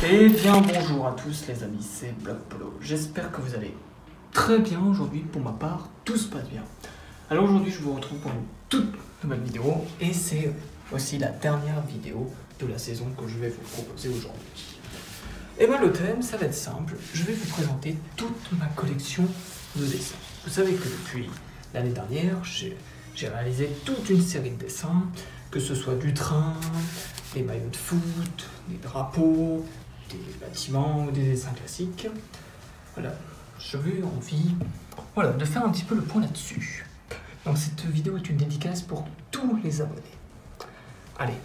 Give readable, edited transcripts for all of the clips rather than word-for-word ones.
Eh bien bonjour à tous les amis, c'est Block Polo. J'espère que vous allez très bien aujourd'hui. Pour ma part, tout se passe bien. Alors aujourd'hui je vous retrouve pour une toute nouvelle vidéo et c'est aussi la dernière vidéo de la saison que je vais vous proposer aujourd'hui. Et bien le thème ça va être simple, je vais vous présenter toute ma collection de dessins. Vous savez que depuis l'année dernière j'ai réalisé toute une série de dessins, que ce soit du train, des maillots de foot, des drapeaux, des bâtiments ou des dessins classiques. Voilà, j'avais envie de faire un petit peu le point là-dessus. Donc cette vidéo est une dédicace pour tous les abonnés. Allez,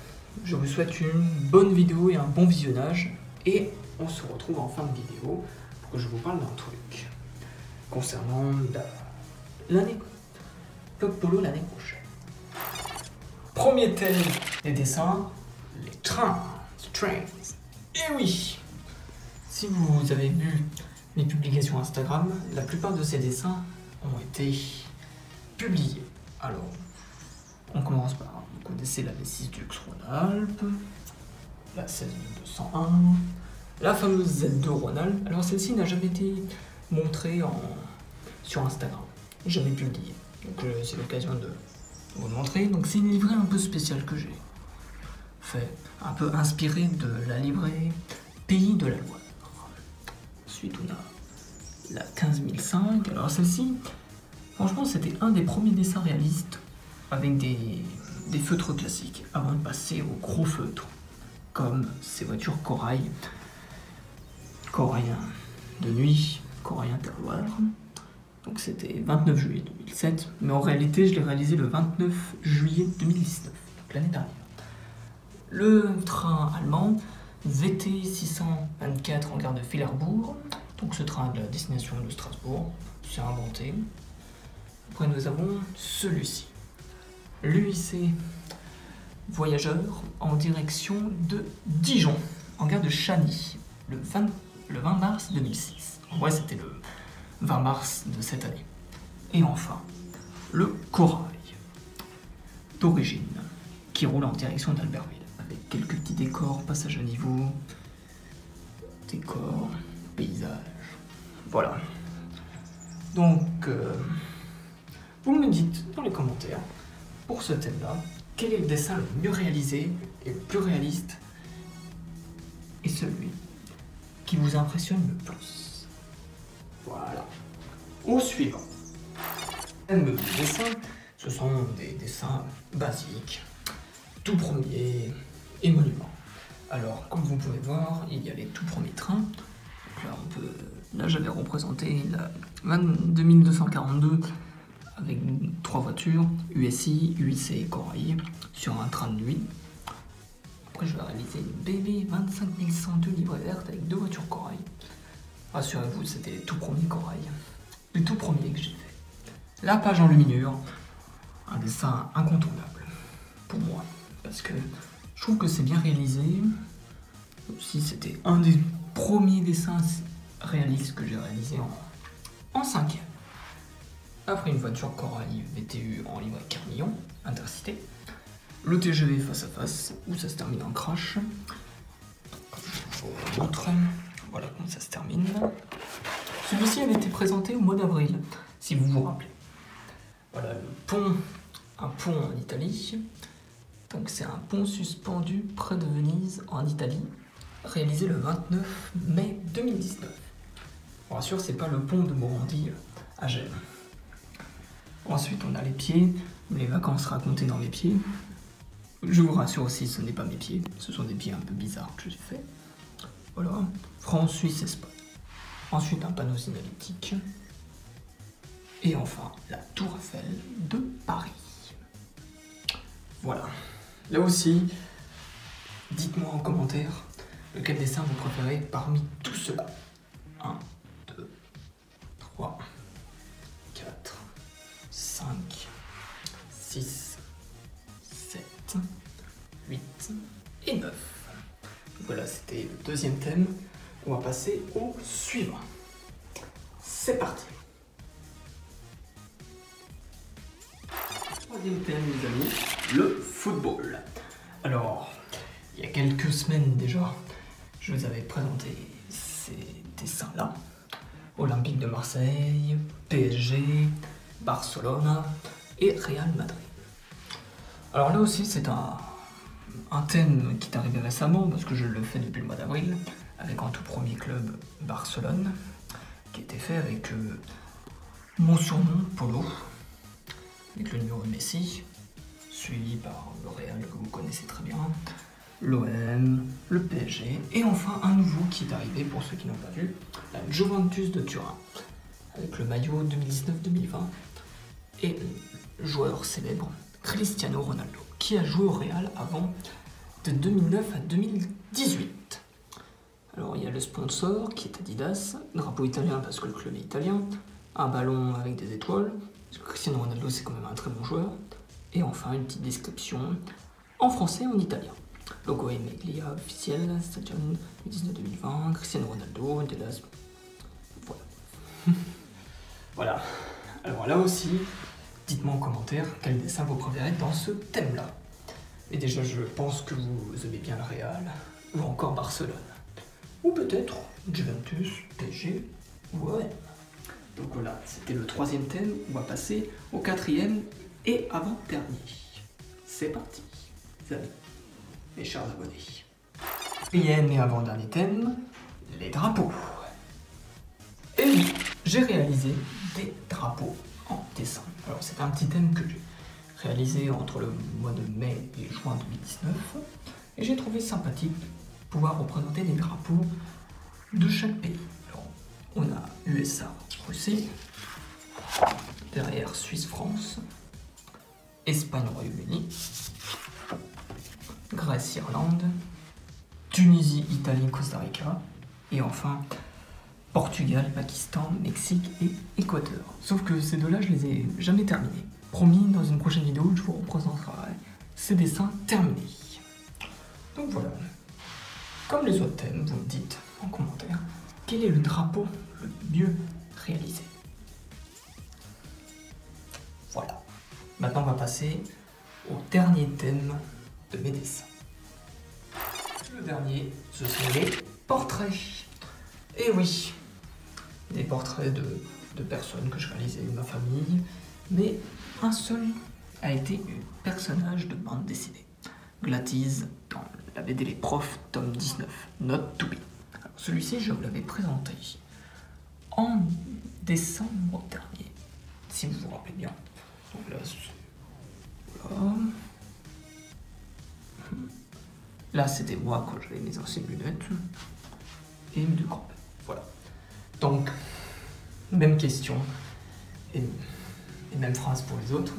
je vous souhaite une bonne vidéo et un bon visionnage. Et on se retrouve en fin de vidéo pour que je vous parle d'un truc concernant l'année Block Polo l'année prochaine. Premier thème des dessins, les trains, trains. Et oui, si vous avez vu mes publications Instagram, la plupart de ces dessins ont été publiés. Alors, on commence par, vous connaissez la V6 Dux Rhône-Alpes, la 16201, la fameuse Z2 Rhône-Alpes. Alors celle-ci n'a jamais été montrée sur Instagram, jamais publiée. Donc c'est l'occasion de vous le montrer. Donc c'est une livrée un peu spéciale que j'ai fait, un peu inspirée de la livrée Pays de la Loire. Ensuite on a la 15005. Alors celle-ci, franchement c'était un des premiers dessins réalistes avec des feutres classiques avant de passer aux gros feutres comme ces voitures corail de nuit, corail terroir. Donc c'était 29 juillet 2007, mais en réalité je l'ai réalisé le 29 juillet 2019, donc l'année dernière. Le train allemand VT 624 en gare de Villerbourg, donc ce train de la destination de Strasbourg, c'est inventé. Après nous avons celui-ci, l'UIC Voyageur en direction de Dijon, en gare de Chagny, le 20 mars 2006. En vrai c'était le 20 mars de cette année. Et enfin, le corail d'origine qui roule en direction d'Albertville avec quelques petits décors, passage à niveau, décors, paysages. Voilà. Donc, vous me dites dans les commentaires, pour ce thème-là, quel est le dessin le mieux réalisé et le plus réaliste et celui qui vous impressionne le plus. Voilà. Au suivant. Les dessins, ce sont des dessins basiques, tout premiers et monuments. Alors, comme vous pouvez voir, il y a les tout premiers trains. Donc là, j'avais représenté la 22242 avec 3 voitures, USI, UIC et Corail, sur un train de nuit. Après, je vais réaliser une BB 25102 livrée verte avec 2 voitures Corail. Rassurez-vous, c'était les tout premiers Corail. Les tout premiers que j'ai fait. La page en luminure, un dessin incontournable pour moi, parce que je trouve que c'est bien réalisé. Aussi, c'était un des premiers dessins réalistes que j'ai réalisé en 5e. Après une voiture Corail VTU en livrée Carmillon, Intercité. Le TGV face à face, où ça se termine en crash. Je vous montre. Voilà comment ça se termine. Celui-ci avait été présenté au mois d'avril, si vous vous rappelez. Voilà le pont, un pont en Italie. Donc c'est un pont suspendu près de Venise en Italie, réalisé le 29 mai 2019. Bon, bien sûr, c'est pas le pont de Morandi à Gênes. Ensuite, on a les pieds, les vacances racontées dans mes pieds. Je vous rassure aussi, ce n'est pas mes pieds, ce sont des pieds un peu bizarres que j'ai fait. Voilà, France, Suisse, Espagne. Ensuite, un panneau signalétique. Et enfin, la Tour Eiffel de Paris. Voilà. Là aussi, dites-moi en commentaire lequel dessin vous préférez parmi tout cela. 1, 2, 3, 4, 5, 6, 7, 8 et 9. Voilà, c'était le deuxième thème. On va passer au suivant. C'est parti. Troisième thème, les amis, le football. Alors, il y a quelques semaines déjà, je vous avais présenté ces dessins-là. Olympique de Marseille, PSG, Barcelone et Real Madrid. Alors là aussi, c'est un thème qui est arrivé récemment, parce que je le fais depuis le mois d'avril, avec un tout premier club Barcelone, qui était fait avec mon surnom, Polo, avec le numéro de Messi, suivi par le Real que vous connaissez très bien, l'OM, le PSG, et enfin un nouveau qui est arrivé pour ceux qui n'ont pas vu, la Juventus de Turin, avec le maillot 2019-2020, et le joueur célèbre Cristiano Ronaldo, qui a joué au Real avant de 2009 à 2018. Alors il y a le sponsor qui est Adidas, drapeau italien parce que le club est italien, un ballon avec des étoiles, parce que Cristiano Ronaldo c'est quand même un très bon joueur, et enfin une petite description en français et en italien. Logo Emeglia officiel, Stadion 2019-2020, Cristiano Ronaldo, Delas. Voilà. Voilà. Alors là aussi, dites-moi en commentaire quel dessin vous préférez dans ce thème-là. Et déjà, je pense que vous aimez bien le Real, ou encore Barcelone. Ou peut-être Juventus, PSG, ou OM. Donc voilà, c'était le troisième thème. On va passer au quatrième et avant-dernier. C'est parti, les amis, mes chers abonnés. Quatrième et avant-dernier thème, les drapeaux. Et oui, j'ai réalisé des drapeaux en dessin. Alors c'est un petit thème que j'ai réalisé entre le mois de mai et juin 2019. Et j'ai trouvé sympathique de pouvoir représenter des drapeaux de chaque pays. Alors, on a USA, Russie, derrière Suisse, France, Espagne, Royaume-Uni, Grèce, Irlande, Tunisie, Italie, Costa Rica, et enfin Portugal, Pakistan, Mexique et Équateur. Sauf que ces deux-là, je les ai jamais terminés. Promis, dans une prochaine vidéo, je vous représenterai ces dessins terminés. Donc voilà. Comme les autres thèmes, vous me dites en commentaire quel est le drapeau le mieux réalisé. Voilà. Maintenant, on va passer au dernier thème de mes dessins. Le dernier, ce sont les portraits. Et oui, des portraits de personnes que je réalisais de ma famille, mais un seul a été un personnage de bande dessinée. Gladys dans la BD Les Profs, tome 19, Not to Be. Celui-ci, je vous l'avais présenté en décembre dernier, si vous vous rappelez bien. Donc là, voilà. Là, c'était moi quand j'avais mes anciennes lunettes et mes deux grands. Voilà. Donc, même question et même phrase pour les autres.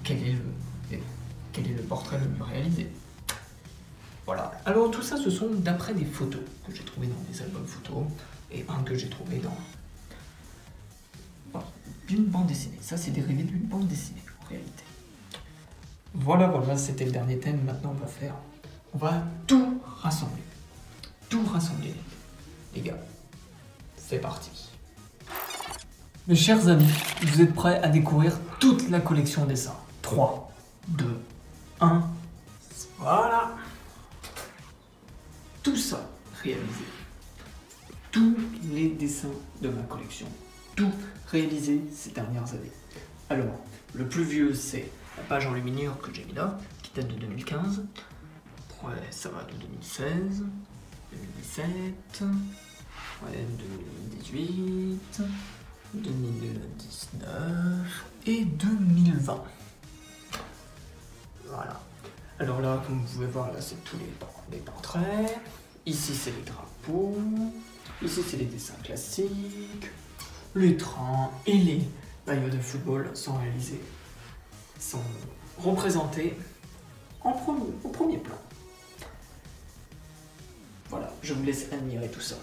Quel est le portrait le mieux réalisé? Voilà. Alors tout ça, ce sont d'après des photos que j'ai trouvées dans des albums photos et un que j'ai trouvé dans une bande dessinée. Ça, c'est dérivé d'une bande dessinée en réalité. Voilà, c'était le dernier thème. Maintenant, on va tout rassembler. Tout rassembler, les gars. C'est parti. Mes chers amis, vous êtes prêts à découvrir toute la collection dessins. 3, 2, 1. Voilà. Tout ça réalisé. Tous les dessins de ma collection. Tout réalisé ces dernières années. Alors, le plus vieux, c'est la page enluminure que j'ai mis là, qui date de 2015. Ouais, ça va de 2016, 2017, ouais, 2018, 2019 et 2020. Voilà. Alors là, comme vous pouvez voir, là, c'est tous les portraits. Ici, c'est les drapeaux. Ici, c'est les dessins classiques. Les trains et les maillots de football sont représentés au premier plan. Voilà, je vous laisse admirer tout ça.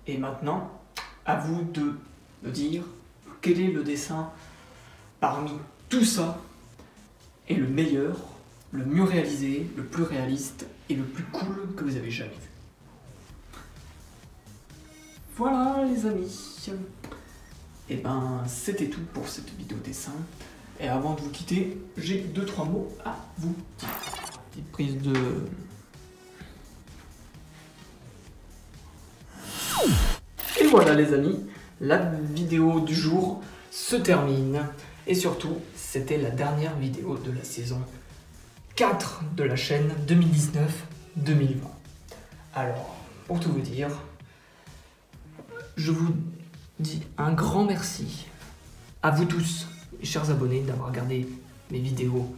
Et maintenant, à vous de me dire quel est le dessin parmi tout ça est le meilleur, le mieux réalisé, le plus réaliste et le plus cool que vous avez jamais vu. Voilà les amis. Et ben c'était tout pour cette vidéo dessin. Et avant de vous quitter, j'ai 2-3 mots à vous dire. Petite prise de... Et voilà les amis, la vidéo du jour se termine. Et surtout, c'était la dernière vidéo de la saison 4 de la chaîne 2019-2020. Alors, pour tout vous dire, je vous dis un grand merci à vous tous, mes chers abonnés, d'avoir regardé mes vidéos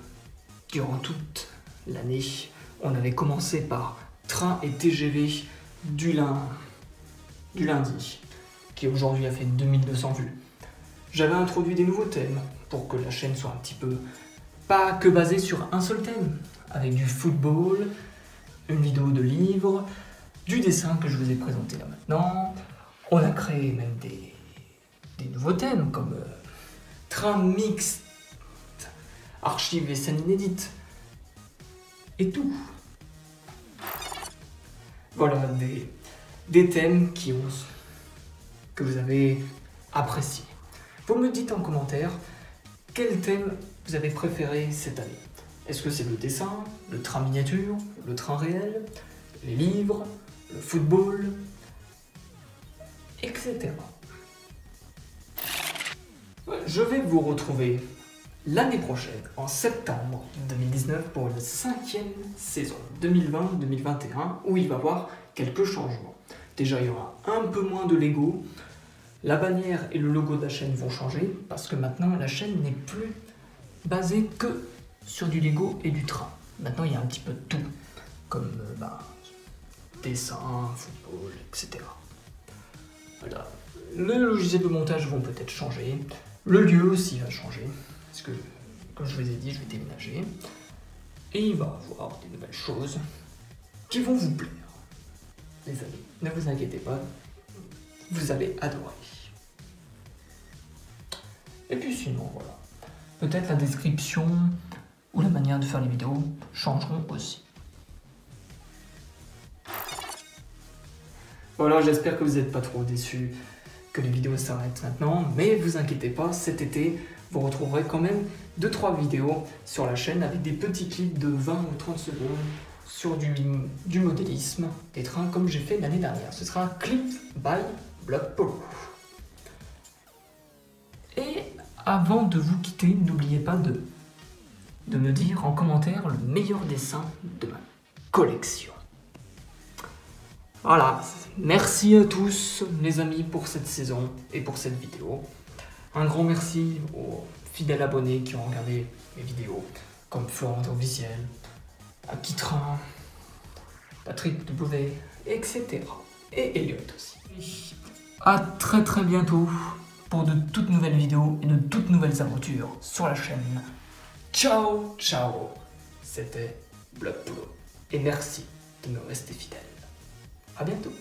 durant toute l'année. On avait commencé par train et TGV du lundi, qui aujourd'hui a fait 2200 vues. J'avais introduit des nouveaux thèmes pour que la chaîne soit un petit peu pas que basée sur un seul thème, avec du football, une vidéo de livres, du dessin que je vous ai présenté là maintenant. On a créé même des nouveaux thèmes comme train mixte, archives et scènes inédites, et tout. Voilà des thèmes que vous avez appréciés. Vous me dites en commentaire quel thème vous avez préféré cette année. Est-ce que c'est le dessin, le train miniature, le train réel, les livres, le football, etc. Je vais vous retrouver l'année prochaine, en septembre 2019, pour une 5e saison 2020-2021, où il va y avoir quelques changements. Déjà, il y aura un peu moins de Lego. La bannière et le logo de la chaîne vont changer, parce que maintenant, la chaîne n'est plus basée que sur du Lego et du train. Maintenant, il y a un petit peu de tout, comme dessin, football, etc. Voilà. Le logiciel de montage vont peut-être changer. Le lieu aussi va changer, parce que, comme je vous ai dit, je vais déménager. Et il va y avoir des nouvelles choses qui vont vous plaire. Les amis, ne vous inquiétez pas, vous allez adorer. Et puis sinon, voilà. Peut-être la description ou la manière de faire les vidéos changeront aussi. Voilà, j'espère que vous n'êtes pas trop déçus que les vidéos s'arrêtent maintenant, mais vous inquiétez pas, cet été, vous retrouverez quand même 2-3 vidéos sur la chaîne avec des petits clips de 20 ou 30 secondes sur du modélisme, des trains comme j'ai fait l'année dernière. Ce sera un clip by Block Polo. Et avant de vous quitter, n'oubliez pas de me dire en commentaire le meilleur dessin de ma collection. Voilà, merci à tous les amis pour cette saison et pour cette vidéo. Un grand merci aux fidèles abonnés qui ont regardé mes vidéos, comme Florent Officiel, Akitrin, Patrick W, etc. Et Elliot aussi. À très très bientôt pour de toutes nouvelles vidéos et de toutes nouvelles aventures sur la chaîne. Ciao, ciao. C'était Block Polo. Et merci de me rester fidèle. À bientôt.